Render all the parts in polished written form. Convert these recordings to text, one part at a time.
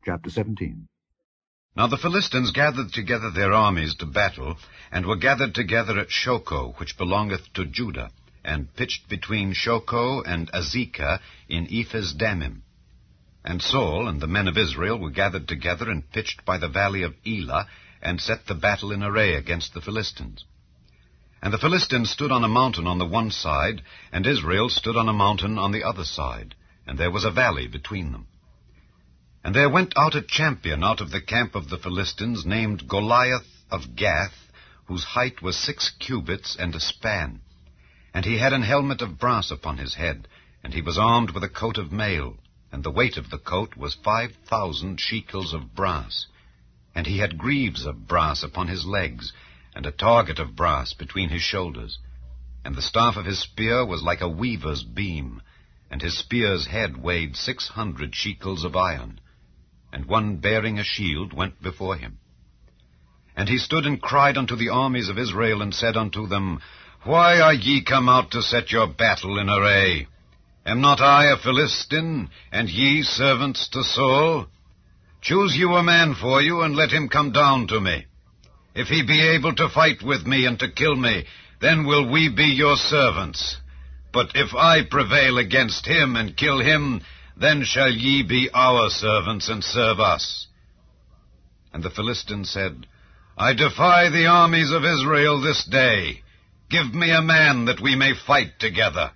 Chapter 17. Now the Philistines gathered together their armies to battle, and were gathered together at Shochoh, which belongeth to Judah, and pitched between Shochoh and Azekah in Ephes-dammim. And Saul and the men of Israel were gathered together and pitched by the valley of Elah, and set the battle in array against the Philistines. And the Philistines stood on a mountain on the one side, and Israel stood on a mountain on the other side, and there was a valley between them. And there went out a champion out of the camp of the Philistines, named Goliath of Gath, whose height was 6 cubits and a span. And he had an helmet of brass upon his head, and he was armed with a coat of mail, and the weight of the coat was 5,000 shekels of brass. And he had greaves of brass upon his legs, and a target of brass between his shoulders. And the staff of his spear was like a weaver's beam, and his spear's head weighed 600 shekels of iron. And one bearing a shield went before him. And he stood and cried unto the armies of Israel, and said unto them, Why are ye come out to set your battle in array? Am not I a Philistine, and ye servants to Saul? Choose you a man for you, and let him come down to me. If he be able to fight with me and to kill me, then will we be your servants. But if I prevail against him and kill him, then shall ye be our servants and serve us. And the Philistines said, I defy the armies of Israel this day. Give me a man that we may fight together.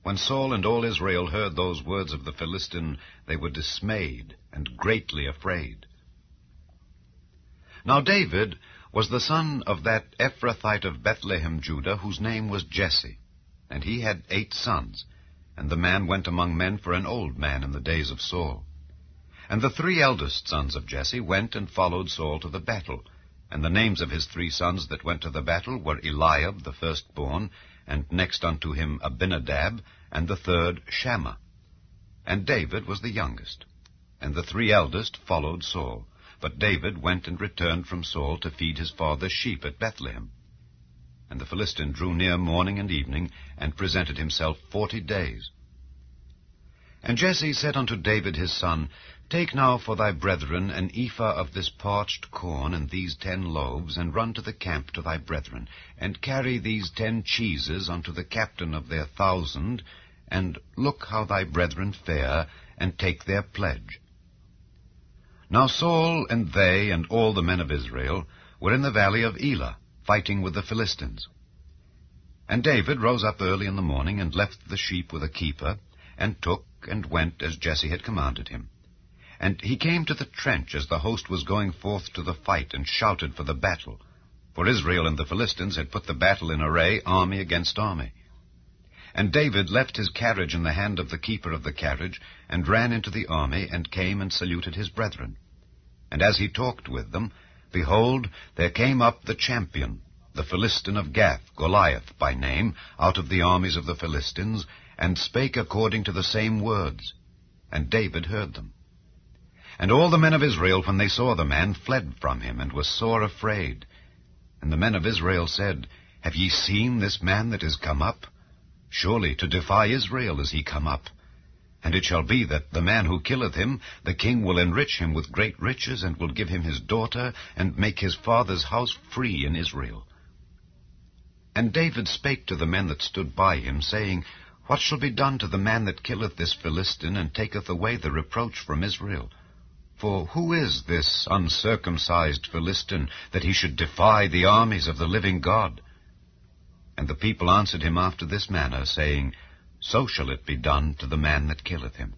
When Saul and all Israel heard those words of the Philistine, they were dismayed and greatly afraid. Now David was the son of that Ephrathite of Bethlehem, Judah, whose name was Jesse, and he had 8 sons. And the man went among men for an old man in the days of Saul. And the 3 eldest sons of Jesse went and followed Saul to the battle. And the names of his 3 sons that went to the battle were Eliab the firstborn, and next unto him Abinadab, and the 3rd Shammah. And David was the youngest. And the 3 eldest followed Saul. But David went and returned from Saul to feed his father's sheep at Bethlehem. And the Philistine drew near morning and evening, and presented himself 40 days. And Jesse said unto David his son, Take now for thy brethren an ephah of this parched corn, and these 10 loaves, and run to the camp to thy brethren, and carry these 10 cheeses unto the captain of their 1,000, and look how thy brethren fare, and take their pledge. Now Saul and they and all the men of Israel were in the valley of Elah, fighting with the Philistines. And David rose up early in the morning, and left the sheep with a keeper, and took and went as Jesse had commanded him. And he came to the trench as the host was going forth to the fight, and shouted for the battle. For Israel and the Philistines had put the battle in array, army against army. And David left his carriage in the hand of the keeper of the carriage, and ran into the army, and came and saluted his brethren. And as he talked with them, behold, there came up the champion, the Philistine of Gath, Goliath by name, out of the armies of the Philistines, and spake according to the same words. And David heard them. And all the men of Israel, when they saw the man, fled from him, and were sore afraid. And the men of Israel said, Have ye seen this man that is come up? Surely to defy Israel is he come up. And it shall be that the man who killeth him, the king will enrich him with great riches, and will give him his daughter, and make his father's house free in Israel. And David spake to the men that stood by him, saying, What shall be done to the man that killeth this Philistine, and taketh away the reproach from Israel? For who is this uncircumcised Philistine, that he should defy the armies of the living God? And the people answered him after this manner, saying, So shall it be done to the man that killeth him.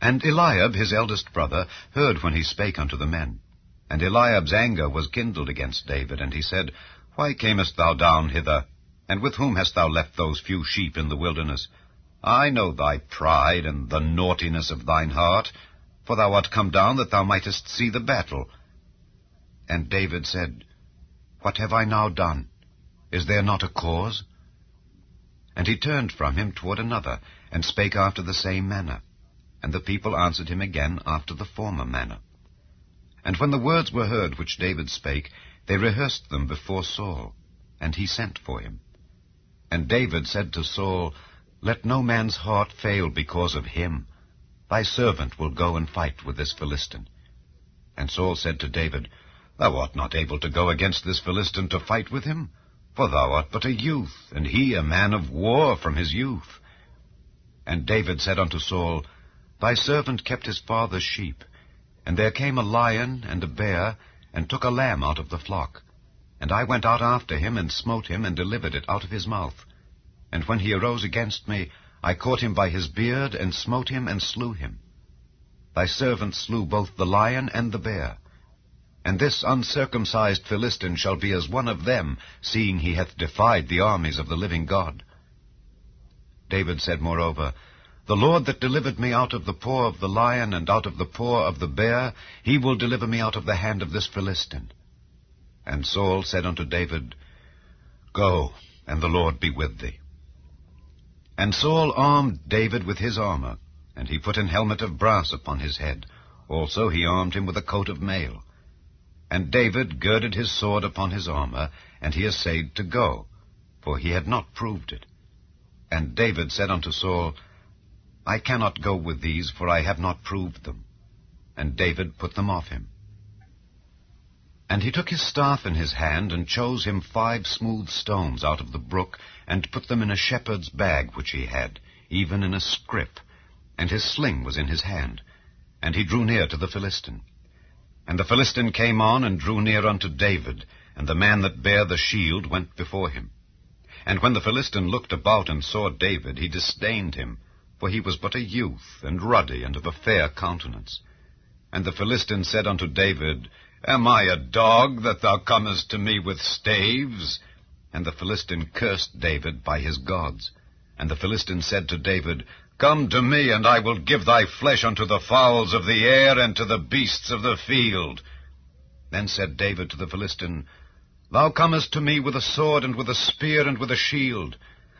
And Eliab his eldest brother heard when he spake unto the men. And Eliab's anger was kindled against David, and he said, Why camest thou down hither? And with whom hast thou left those few sheep in the wilderness? I know thy pride and the naughtiness of thine heart, for thou art come down that thou mightest see the battle. And David said, What have I now done? Is there not a cause? And he turned from him toward another, and spake after the same manner. And the people answered him again after the former manner. And when the words were heard which David spake, they rehearsed them before Saul, and he sent for him. And David said to Saul, Let no man's heart fail because of him. Thy servant will go and fight with this Philistine. And Saul said to David, Thou art not able to go against this Philistine to fight with him, for thou art but a youth, and he a man of war from his youth. And David said unto Saul, Thy servant kept his father's sheep, and there came a lion and a bear, and took a lamb out of the flock. And I went out after him, and smote him, and delivered it out of his mouth. And when he arose against me, I caught him by his beard, and smote him, and slew him. Thy servant slew both the lion and the bear. And this uncircumcised Philistine shall be as one of them, seeing he hath defied the armies of the living God. David said moreover, The Lord that delivered me out of the paw of the lion, and out of the paw of the bear, he will deliver me out of the hand of this Philistine. And Saul said unto David, Go, and the Lord be with thee. And Saul armed David with his armor, and he put an helmet of brass upon his head. Also he armed him with a coat of mail. And David girded his sword upon his armor, and he essayed to go, for he had not proved it. And David said unto Saul, I cannot go with these, for I have not proved them. And David put them off him. And he took his staff in his hand, and chose him 5 smooth stones out of the brook, and put them in a shepherd's bag which he had, even in a scrip, and his sling was in his hand. And he drew near to the Philistine. And the Philistine came on, and drew near unto David, and the man that bare the shield went before him. And when the Philistine looked about and saw David, he disdained him, for he was but a youth, and ruddy, and of a fair countenance. And the Philistine said unto David, Am I a dog, that thou comest to me with staves? And the Philistine cursed David by his gods. And the Philistine said to David, Come to me, and I will give thy flesh unto the fowls of the air, and to the beasts of the field. Then said David to the Philistine, Thou comest to me with a sword, and with a spear, and with a shield.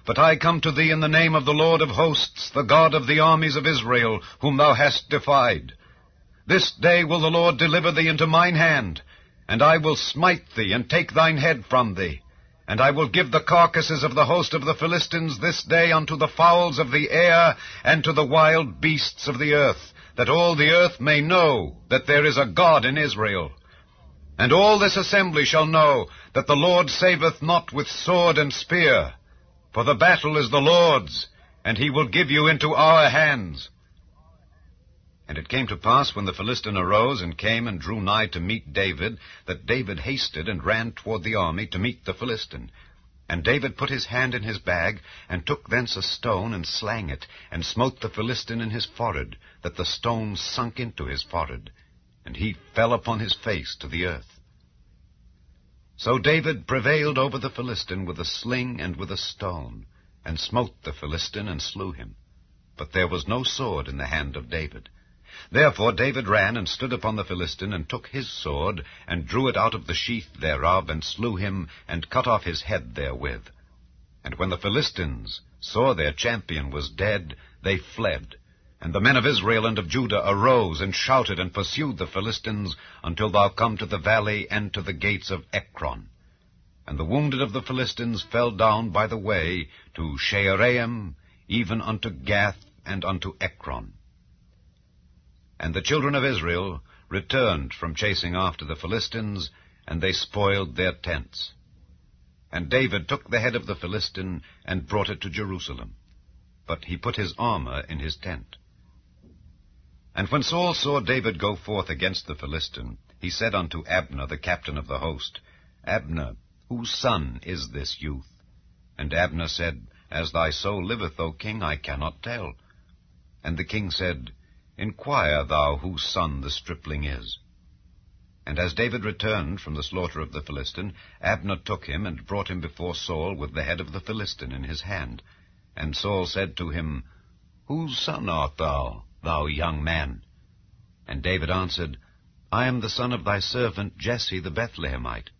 But I come to thee in the name of the Lord of hosts, the God of the armies of Israel, whom thou hast defied. This day will the Lord deliver thee into mine hand, and I will smite thee, and take thine head from thee. And I will give the carcasses of the host of the Philistines this day unto the fowls of the air, and to the wild beasts of the earth, that all the earth may know that there is a God in Israel. And all this assembly shall know that the Lord saveth not with sword and spear, for the battle is the Lord's, and he will give you into our hands. And it came to pass, when the Philistine arose and came and drew nigh to meet David, that David hasted and ran toward the army to meet the Philistine. And David put his hand in his bag, and took thence a stone, and slang it, and smote the Philistine in his forehead, that the stone sunk into his forehead, and he fell upon his face to the earth. So David prevailed over the Philistine with a sling and with a stone, and smote the Philistine, and slew him. But there was no sword in the hand of David. Therefore David ran and stood upon the Philistine, and took his sword, and drew it out of the sheath thereof, and slew him, and cut off his head therewith. And when the Philistines saw their champion was dead, they fled. And the men of Israel and of Judah arose, and shouted, and pursued the Philistines, until thou come to the valley, and to the gates of Ekron. And the wounded of the Philistines fell down by the way to Shaaraim, even unto Gath, and unto Ekron. And the children of Israel returned from chasing after the Philistines, and they spoiled their tents. And David took the head of the Philistine, and brought it to Jerusalem. But he put his armor in his tent. And when Saul saw David go forth against the Philistine, he said unto Abner, the captain of the host, Abner, whose son is this youth? And Abner said, As thy soul liveth, O king, I cannot tell. And the king said, Inquire thou whose son the stripling is. And as David returned from the slaughter of the Philistine, Abner took him, and brought him before Saul with the head of the Philistine in his hand. And Saul said to him, Whose son art thou, thou young man? And David answered, I am the son of thy servant Jesse the Bethlehemite.